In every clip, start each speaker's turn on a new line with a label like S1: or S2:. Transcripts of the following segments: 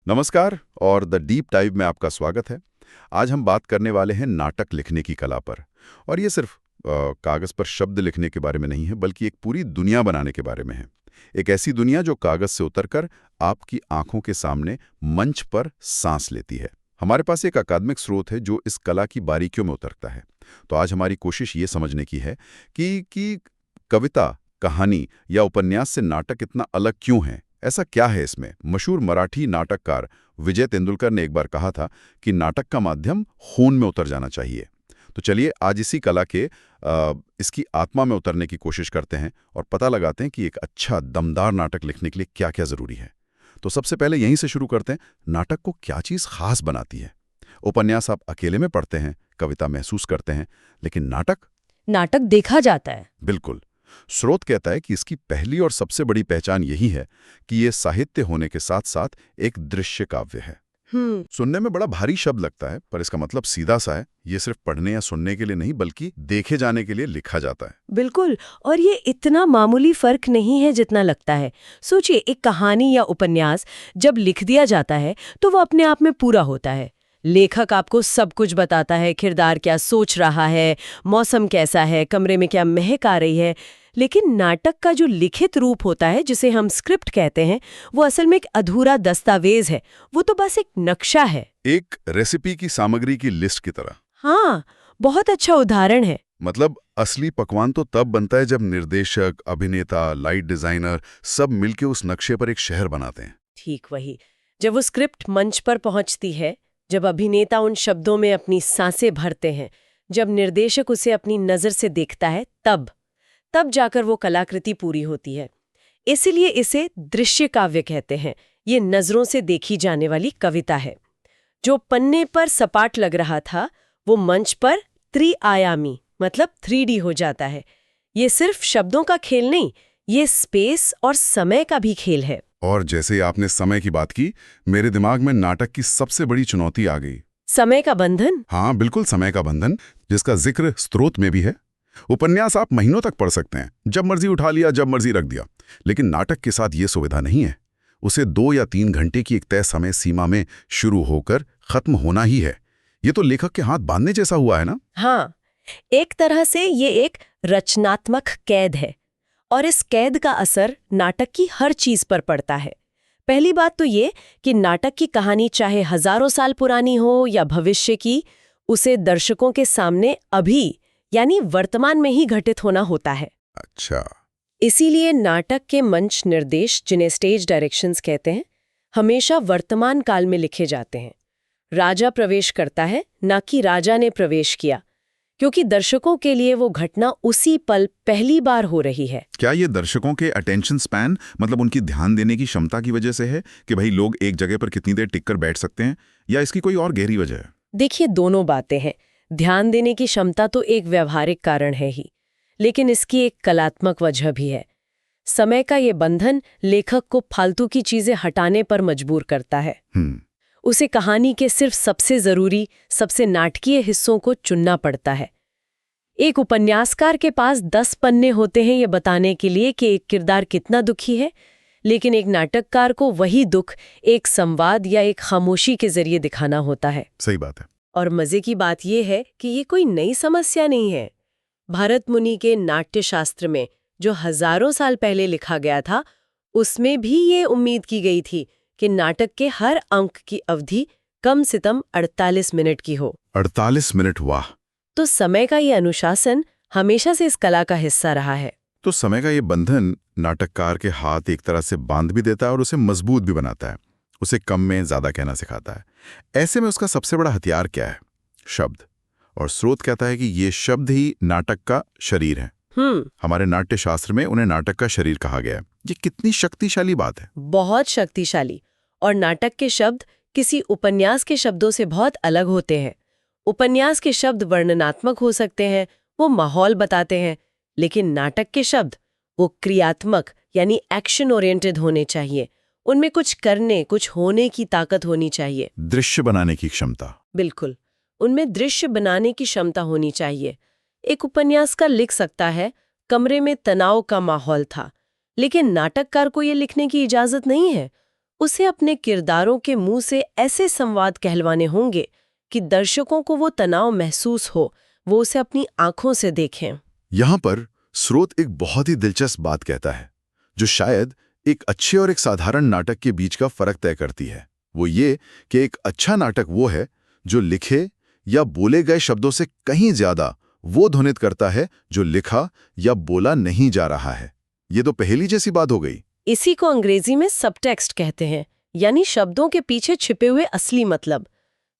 S1: नमस्कार और the deep dive में आपका स्वागत है। आज हम बात करने वाले हैं नाटक लिखने की कला पर। और ये सिर्फ कागज़ पर शब्द लिखने के बारे में नहीं है, बल्कि एक पूरी दुनिया बनाने के बारे में है। एक ऐसी दुनिया जो कागज़ से उतरकर आपकी आंखों के सामने मंच पर सांस लेती है। हमारे पास एक अकादमिक स्रोत है जो इस कला की बारीकियों में उतरता है। तो आज हमारी कोशिश ये समझने की है कि कविता, कहानी या उपन्यास से नाटक इतना अलग क्यों है। ऐसा क्या है इसमें? मशहूर मराठी नाटककार विजय तेंदुलकर ने एक बार कहा था कि नाटक का माध्यम खून में उतर जाना चाहिए। तो चलिए आज इसी कला के इसकी आत्मा में उतरने की कोशिश करते हैं और पता लगाते हैं कि एक अच्छा दमदार नाटक लिखने के लिए क्या क्या जरूरी है। तो सबसे पहले यहीं से शुरू करते हैं, नाटक को क्या चीज़ खास बनाती है। उपन्यास आप अकेले में पढ़ते हैं, कविता महसूस करते हैं, लेकिन नाटक
S2: नाटक देखा जाता है।
S1: बिल्कुल। स्रोत कहता है कि इसकी पहली और सबसे बड़ी पहचान यही है कि ये साहित्य होने के साथ साथ एक दृश्य काव्य है। सुनने में बड़ा भारी शब्द लगता है, पर इसका मतलब सीधा सा है। ये सिर्फ पढ़ने या सुनने के लिए नहीं, बल्कि देखे जाने के लिए लिखा जाता है।
S2: बिल्कुल। और ये इतना मामूली फर्क नहीं है जितना लगता है। सोचिए, एक कहानी या उपन्यास जब लिख दिया जाता है तो वो अपने आप में पूरा होता है। लेखक आपको सब कुछ बताता है, किरदार क्या सोच रहा है, मौसम कैसा है, कमरे में क्या महक आ रही है। लेकिन नाटक का जो लिखित रूप होता है, जिसे हम स्क्रिप्ट कहते हैं, वो असल में एक अधूरा दस्तावेज है। वो तो बस एक नक्शा है,
S1: एक रेसिपी की सामग्री की लिस्ट की तरह।
S2: हाँ, बहुत अच्छा उदाहरण है।
S1: मतलब असली पकवान तो तब बनता है जब निर्देशक, अभिनेता, लाइट डिजाइनर सब मिलकर उस नक्शे पर एक शहर बनाते हैं।
S2: ठीक वही। जब वो स्क्रिप्ट मंच पर पहुंचती है, जब अभिनेता उन शब्दों में अपनी सांसें भरते हैं, जब निर्देशक उसे अपनी नज़र से देखता है, तब जाकर वो कलाकृति पूरी होती है। इसीलिए इसे दृश्य काव्य कहते हैं। ये नज़रों से देखी जाने वाली कविता है। जो पन्ने पर सपाट लग रहा था, वो मंच पर त्रिआयामी मतलब 3D हो जाता है। ये सिर्फ शब्दों का खेल नहीं, ये स्पेस और समय का भी खेल है।
S1: और जैसे ही आपने समय की बात की, मेरे दिमाग में नाटक की सबसे बड़ी चुनौती आ गई।
S2: समय का बंधन।
S1: हाँ बिल्कुल, समय का बंधन, जिसका जिक्र स्रोत में भी है। उपन्यास आप महीनों तक पढ़ सकते हैं, जब मर्जी उठा लिया, जब मर्जी रख दिया। लेकिन नाटक के साथ ये सुविधा नहीं है। उसे 2 या 3 घंटे की एक तय समय सीमा में शुरू होकर खत्म होना ही है। ये तो लेखक के हाथ बांधने जैसा हुआ है ना।
S2: हाँ, एक तरह से ये एक रचनात्मक कैद है, और इस कैद का असर नाटक की हर चीज पर पड़ता है। पहली बात तो ये कि नाटक की कहानी चाहे हजारों साल पुरानी हो या भविष्य की, उसे दर्शकों के सामने अभी यानी वर्तमान में ही घटित होना होता है।
S1: अच्छा।
S2: इसीलिए नाटक के मंच निर्देश, जिन्हें स्टेज डायरेक्शंस कहते हैं, हमेशा वर्तमान काल में लिखे जाते हैं। राजा प्रवेश करता है, ना कि राजा ने प्रवेश किया, क्योंकि दर्शकों के लिए वो घटना उसी पल पहली बार हो रही है।
S1: क्या ये दर्शकों के अटेंशन स्पैन, मतलब उनकी ध्यान देने की क्षमता की वजह से है कि भाई लोग एक जगह पर कितनी देर टिककर बैठ सकते हैं, या इसकी कोई और गहरी वजह है?
S2: देखिए, दोनों बातें हैं। ध्यान देने की क्षमता तो एक व्यवहारिक कारण है ही, लेकिन इसकी एक कलात्मक वजह भी है। समय का ये बंधन लेखक को फालतू की चीजें हटाने पर मजबूर करता है। उसे कहानी के सिर्फ सबसे जरूरी, सबसे नाटकीय हिस्सों को चुनना पड़ता है। एक उपन्यासकार के पास 10 पन्ने होते हैं ये बताने के लिए कि एक किरदार कितना दुखी है, लेकिन एक नाटककार को वही दुख एक संवाद या एक खामोशी के जरिए दिखाना होता है।
S1: सही बात है।
S2: और मजे की बात यह है कि ये कोई नई समस्या नहीं है। भरत मुनि के नाट्यशास्त्र में, जो हजारों साल पहले लिखा गया था, उसमें भी ये उम्मीद की गई थी कि नाटक के हर अंक की अवधि कम से कम 48 मिनट की हो।
S1: 48 मिनट, वाह!
S2: तो समय का ये अनुशासन हमेशा से इस कला का हिस्सा रहा है।
S1: तो समय का ये बंधन नाटककार के हाथ एक तरह से बांध भी देता है और उसे मजबूत भी बनाता है। उसे कम में ज्यादा कहना सिखाता है। ऐसे में उसका सबसे बड़ा हथियार क्या है? शब्द। और स्रोत कहता है कि ये शब्द ही नाटक का शरीर है। हमारे नाट्य शास्त्र में उन्हें नाटक का शरीर कहा गया है। ये कितनी शक्तिशाली बात है।
S2: बहुत शक्तिशाली। और नाटक के शब्द किसी उपन्यास के शब्दों से बहुत अलग होते हैं। उपन्यास के शब्द वर्णनात्मक हो सकते हैं, वो माहौल बताते हैं, लेकिन नाटक के शब्द वो क्रियात्मक यानी एक्शन ओरिएंटेड होने चाहिए। उनमें कुछ करने, कुछ होने की ताकत होनी चाहिए।
S1: दृश्य बनाने की क्षमता।
S2: बिल्कुल, उनमें दृश्य बनाने की क्षमता होनी चाहिए। एक उपन्यासकार लिख सकता है, कमरे में तनाव का माहौल था, लेकिन नाटककार को ये लिखने की इजाजत नहीं है। उसे अपने किरदारों के मुंह से ऐसे संवाद कहलवाने होंगे कि दर्शकों को वो तनाव महसूस हो, वो उसे अपनी आंखों से देखें।
S1: यहाँ पर स्रोत एक बहुत ही दिलचस्प बात कहता है, जो शायद एक अच्छे और एक साधारण नाटक के बीच का फर्क तय करती है। वो ये कि एक अच्छा नाटक वो है जो लिखे या बोले गए शब्दों से कहीं ज्यादा वो ध्वनित करता है जो लिखा या बोला नहीं जा रहा है। ये तो पहेली जैसी बात हो गई।
S2: इसी को अंग्रेजी में सबटेक्स्ट कहते हैं, यानी शब्दों के पीछे छिपे हुए असली मतलब।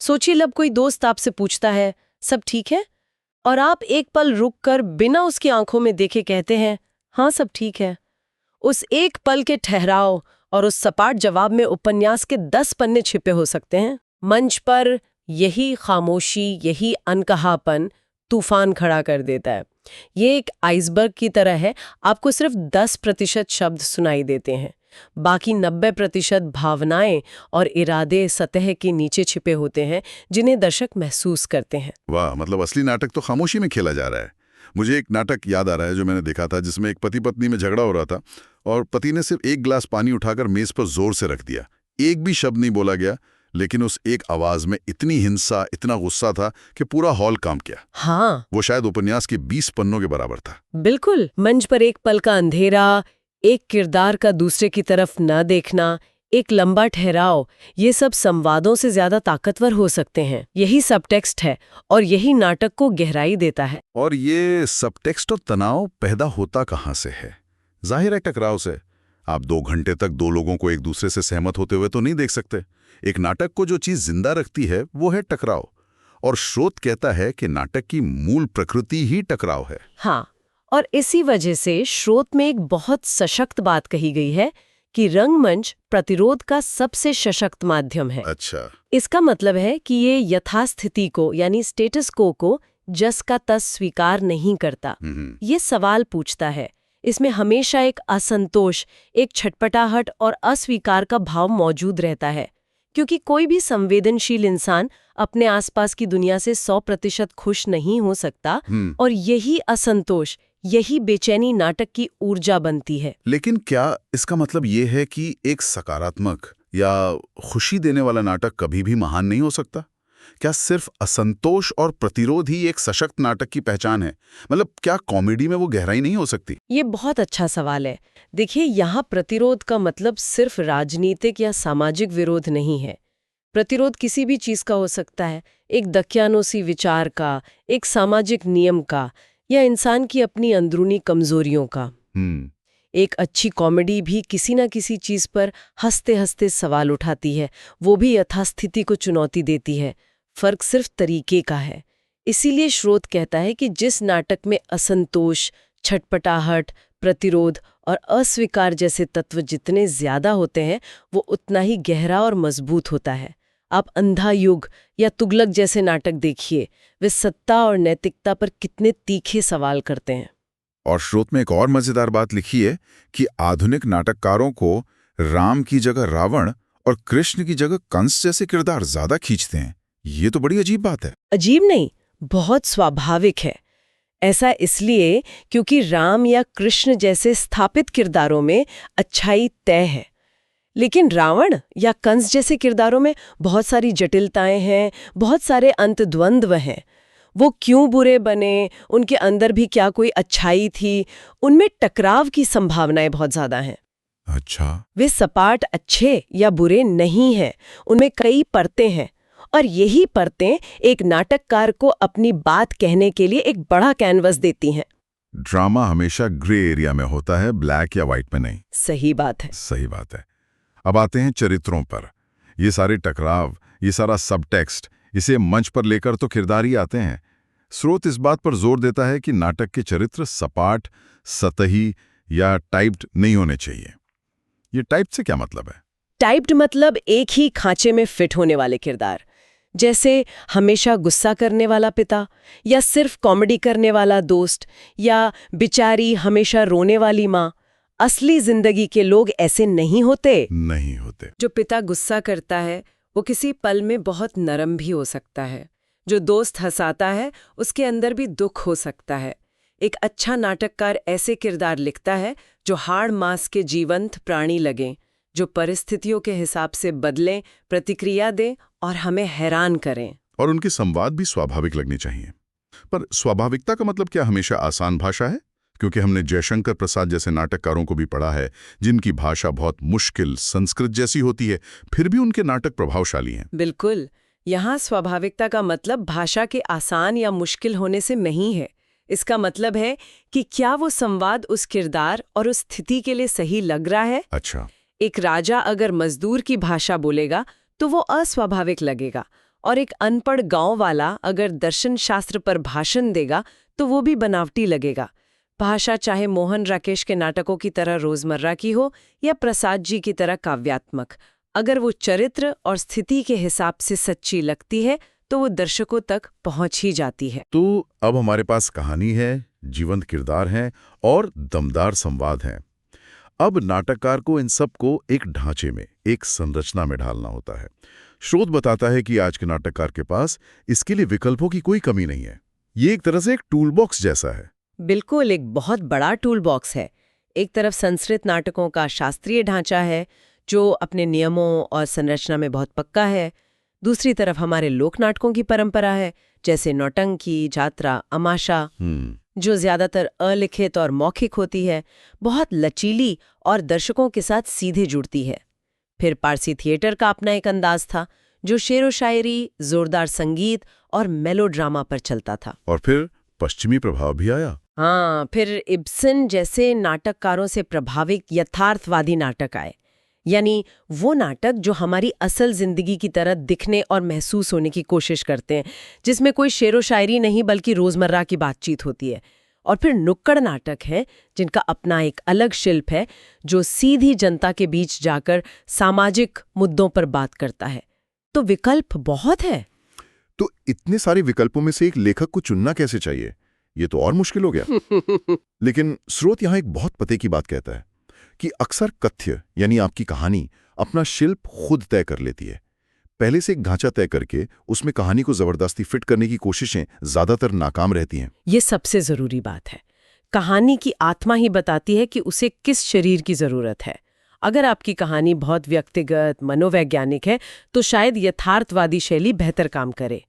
S2: सोचिए, जब कोई दोस्त आपसे पूछता है सब ठीक है, और आप एक पल रुककर बिना उसकी आंखों में देखे कहते हैं हाँ सब ठीक है। उस एक पल के ठहराव और उस सपाट जवाब में उपन्यास के 10 पन्ने छिपे हो सकते हैं। मंच पर यही खामोशी, यही अनकहापन तूफान खड़ा कर देता है। ये एक आइसबर्ग की तरह है, आपको सिर्फ 10% शब्द सुनाई देते हैं, बाकी 90% भावनाएं और इरादे सतह के नीचे छिपे होते हैं जिन्हें दर्शक महसूस करते हैं।
S1: वाह, मतलब असली नाटक तो खामोशी में खेला जा रहा है। मुझे एक नाटक याद आ रहा है जो मैंने देखा था, जिसमें एक पति पत्नी में झगड़ा हो रहा था और पति ने सिर्फ एक गिलास पानी उठाकर मेज पर जोर से रख दिया। एक भी शब्द नहीं बोला गया, लेकिन उस एक आवाज में इतनी हिंसा, इतना गुस्सा था कि पूरा हॉल काम किया।
S2: हाँ,
S1: वो शायद उपन्यास के 20 पन्नों के बराबर था।
S2: बिल्कुल। मंच पर एक पल का अंधेरा, एक किरदार का दूसरे की तरफ न देखना, एक लंबा ठहराव, ये सब संवादों से ज्यादा ताकतवर हो सकते हैं। यही सबटेक्स्ट है और यही नाटक को गहराई देता है।
S1: और ये सबटेक्स्ट और तनाव पैदा होता कहाँ से है? जाहिर है टकराव से। आप 2 घंटे तक 2 लोगों को एक दूसरे से सहमत होते हुए तो नहीं देख सकते। एक नाटक को जो चीज जिंदा रखती है वो है टकराव, और स्रोत कहता है कि नाटक की मूल प्रकृति ही टकराव है।
S2: हाँ, और इसी वजह से स्रोत में एक बहुत सशक्त बात कही गई है कि रंगमंच प्रतिरोध का सबसे सशक्त माध्यम है।
S1: अच्छा।
S2: इसका मतलब है कि ये यथास्थिति को, यानी स्टेटस को जस का तस स्वीकार नहीं करता। ये सवाल पूछता है। इसमें हमेशा एक असंतोष, एक छटपटाहट और अस्वीकार का भाव मौजूद रहता है, क्योंकि कोई भी संवेदनशील इंसान अपने आसपास की दुनिया से 100% खुश नहीं हो सकता, और यही असंतोष, यही बेचैनी नाटक की ऊर्जा बनती है।
S1: लेकिन क्या इसका मतलब ये है कि एक सकारात्मक या खुशी देने वाला नाटक कभी भी महान नहीं हो सकता? क्या सिर्फ असंतोष और प्रतिरोध ही एक सशक्त नाटक की पहचान है? मतलब क्या कॉमेडी में वो गहराई नहीं हो सकती?
S2: ये बहुत अच्छा सवाल है। देखिए, यहाँ प्रतिरोध का मतलब सिर्फ राजनीतिक या सामाजिक विरोध नहीं है। प्रतिरोध किसी भी चीज का हो सकता है, एक दकियानूसी विचार का, एक सामाजिक नियम का, या इंसान की अपनी अंदरूनी कमजोरियों का। एक अच्छी कॉमेडी भी किसी न किसी चीज पर हंसते हंसते सवाल उठाती है, वो भी यथास्थिति को चुनौती देती है। फर्क सिर्फ तरीके का है। इसीलिए स्रोत कहता है कि जिस नाटक में असंतोष, छटपटाहट, प्रतिरोध और अस्वीकार जैसे तत्व जितने ज्यादा होते हैं, वो उतना ही गहरा और मजबूत होता है। आप अंधा युग या तुगलक जैसे नाटक देखिए, वे सत्ता और नैतिकता पर कितने तीखे सवाल करते हैं।
S1: और स्रोत में एक और मजेदार बात लिखी है कि आधुनिक नाटककारों को राम की जगह रावण और कृष्ण की जगह कंस जैसे किरदार ज्यादा खींचते हैं। ये तो बड़ी अजीब बात है।
S2: अजीब नहीं, बहुत स्वाभाविक है। ऐसा इसलिए क्योंकि राम या कृष्ण जैसे स्थापित किरदारों में अच्छाई तय है, लेकिन रावण या कंस जैसे किरदारों में बहुत सारी जटिलताएं हैं, बहुत सारे अंतद्वंद्व हैं। वो क्यों बुरे बने, उनके अंदर भी क्या कोई अच्छाई थी, उनमें टकराव की संभावनाएं बहुत ज्यादा हैं।
S1: अच्छा।
S2: वे सपाट अच्छे या बुरे नहीं हैं, उनमें कई परतें हैं, और यही परतें एक नाटककार को अपनी बात कहने के लिए एक बड़ा कैनवस देती हैं।
S1: ड्रामा हमेशा ग्रे एरिया में होता है, ब्लैक या व्हाइट में नहीं।
S2: सही बात है।
S1: सही बात है। अब आते हैं चरित्रों पर। ये सारे टकराव, ये सारा सबटेक्स्ट, इसे मंच पर लेकर तो किरदार ही आते हैं। स्रोत इस बात पर जोर देता है कि नाटक के चरित्र सपाट, सतही या टाइप्ड नहीं होने चाहिए। ये टाइप्ड से क्या मतलब है?
S2: टाइप्ड मतलब एक ही खांचे में फिट होने वाले किरदार, जैसे हमेशा गुस्सा करने वाला पिता, या सिर्फ कॉमेडी करने वाला दोस्त, या बेचारी हमेशा रोने वाली माँ। असली जिंदगी के लोग ऐसे नहीं होते। जो पिता गुस्सा करता है वो किसी पल में बहुत नरम भी हो सकता है। जो दोस्त हंसाता है उसके अंदर भी दुख हो सकता है। एक अच्छा नाटककार ऐसे किरदार लिखता है जो हाड़ मांस के जीवंत प्राणी लगें, जो परिस्थितियों के हिसाब से बदलें, प्रतिक्रिया दें और हमें हैरान करें।
S1: और उनके संवाद भी स्वाभाविक लगने चाहिए। पर स्वाभाविकता का मतलब क्या हमेशा आसान भाषा है? क्योंकि हमने जयशंकर प्रसाद जैसे नाटककारों को भी पढ़ा है जिनकी भाषा बहुत मुश्किल संस्कृत जैसी होती है, फिर भी उनके नाटक प्रभावशाली हैं।
S2: बिल्कुल, यहाँ स्वाभाविकता का मतलब भाषा के आसान या मुश्किल होने से नहीं है। इसका मतलब है कि क्या वो संवाद उस किरदार और उस स्थिति के लिए सही लग रहा है।
S1: अच्छा।
S2: एक राजा अगर मजदूर की भाषा बोलेगा तो वो अस्वाभाविक लगेगा, और एक अनपढ़ गांव वाला अगर दर्शन शास्त्र पर भाषण देगा तो वो भी बनावटी लगेगा। भाषा चाहे मोहन राकेश के नाटकों की तरह रोजमर्रा की हो या प्रसाद जी की तरह काव्यात्मक, अगर वो चरित्र और स्थिति के हिसाब से सच्ची लगती है तो वो दर्शकों तक पहुंच ही जाती है।
S1: तो अब हमारे पास कहानी है, जीवंत किरदार हैं और दमदार संवाद हैं। अब नाटककार को इन सब को एक ढांचे में, एक संरचना में ढालना होता है। स्रोत बताता है कि आज के नाटककार के पास इसके लिए विकल्पों की कोई कमी नहीं है। ये एक तरह से एक टूल बॉक्स जैसा है।
S2: बिल्कुल, एक बहुत बड़ा टूल बॉक्स है। एक तरफ संस्कृत नाटकों का शास्त्रीय ढांचा है जो अपने नियमों और संरचना में बहुत पक्का है। दूसरी तरफ हमारे लोक नाटकों की परंपरा है, जैसे नौटंकी, जात्रा, अमाशा, जो ज्यादातर अलिखित और मौखिक होती है, बहुत लचीली और दर्शकों के साथ सीधे जुड़ती है। फिर पारसी थिएटर का अपना एक अंदाज था जो शेरो शायरी, जोरदार संगीत और मेलोड्रामा पर चलता था।
S1: और फिर पश्चिमी प्रभाव भी आया।
S2: हाँ, फिर इब्सन जैसे नाटककारों से प्रभावित यथार्थवादी नाटक आए, यानी वो नाटक जो हमारी असल जिंदगी की तरह दिखने और महसूस होने की कोशिश करते हैं, जिसमें कोई शेरो शायरी नहीं बल्कि रोजमर्रा की बातचीत होती है। और फिर नुक्कड़ नाटक हैं जिनका अपना एक अलग शिल्प है जो सीधी जनता के बीच जाकर सामाजिक मुद्दों पर बात करता है। तो विकल्प बहुत है।
S1: तो इतने सारे विकल्पों में से एक लेखक को चुनना कैसे चाहिए? ये तो और मुश्किल हो गया। लेकिन स्रोत यहाँ एक बहुत पते की बात कहता है कि अक्सर कथ्य यानी आपकी कहानी अपना शिल्प खुद तय कर लेती है। पहले से एक ढांचा तय करके उसमें कहानी को जबरदस्ती फिट करने की कोशिशें ज्यादातर नाकाम रहती हैं।
S2: ये सबसे जरूरी बात है। कहानी की आत्मा ही बताती है कि उसे किस शरीर की जरूरत है। अगर आपकी कहानी बहुत व्यक्तिगत, मनोवैज्ञानिक है तो शायद यथार्थवादी शैली बेहतर काम करे।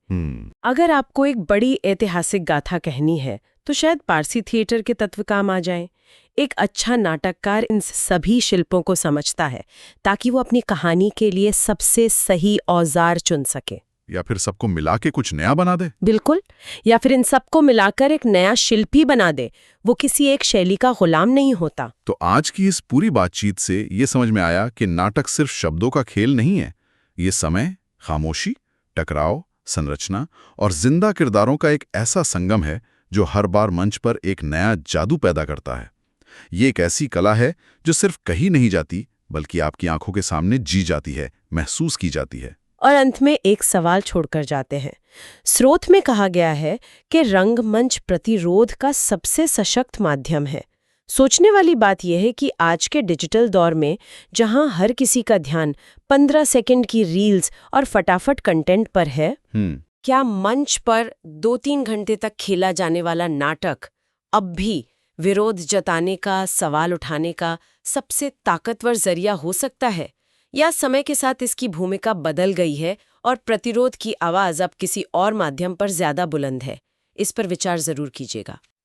S2: अगर आपको एक बड़ी ऐतिहासिक गाथा कहनी है तो शायद पारसी थिएटर के तत्व काम आ जाएं। एक अच्छा नाटककार इन सभी शिल्पों को समझता है ताकि वो अपनी कहानी के लिए सबसे सही औजार चुन सके।
S1: या फिर सबको मिला के कुछ नया बना दे।
S2: बिल्कुल, या फिर इन सबको मिलाकर एक नया शिल्प ही बना दे। वो किसी एक शैली का गुलाम नहीं होता।
S1: तो आज की इस पूरी बातचीत से ये समझ में आया कि नाटक सिर्फ शब्दों का खेल नहीं है। ये समय, खामोशी, टकराव, संरचना और जिंदा किरदारों का एक ऐसा संगम है जो हर बार मंच पर एक नया जादू पैदा करता है। ये एक ऐसी कला है जो सिर्फ कही नहीं जाती बल्कि आपकी आंखों के सामने जी जाती है, महसूस की जाती है।
S2: और अंत में एक सवाल छोड़कर जाते हैं। स्रोत में कहा गया है कि रंगमंच प्रतिरोध का सबसे सशक्त माध्यम है। सोचने वाली बात यह है कि आज के डिजिटल दौर में जहां हर किसी का ध्यान 15 सेकंड की रील्स और फटाफट कंटेंट पर है, क्या मंच पर 2-3 घंटे तक खेला जाने वाला नाटक अब भी विरोध जताने का, सवाल उठाने का सबसे ताकतवर जरिया हो सकता है? या समय के साथ इसकी भूमिका बदल गई है और प्रतिरोध की आवाज अब किसी और माध्यम पर ज्यादा बुलंद है? इस पर विचार जरूर कीजिएगा।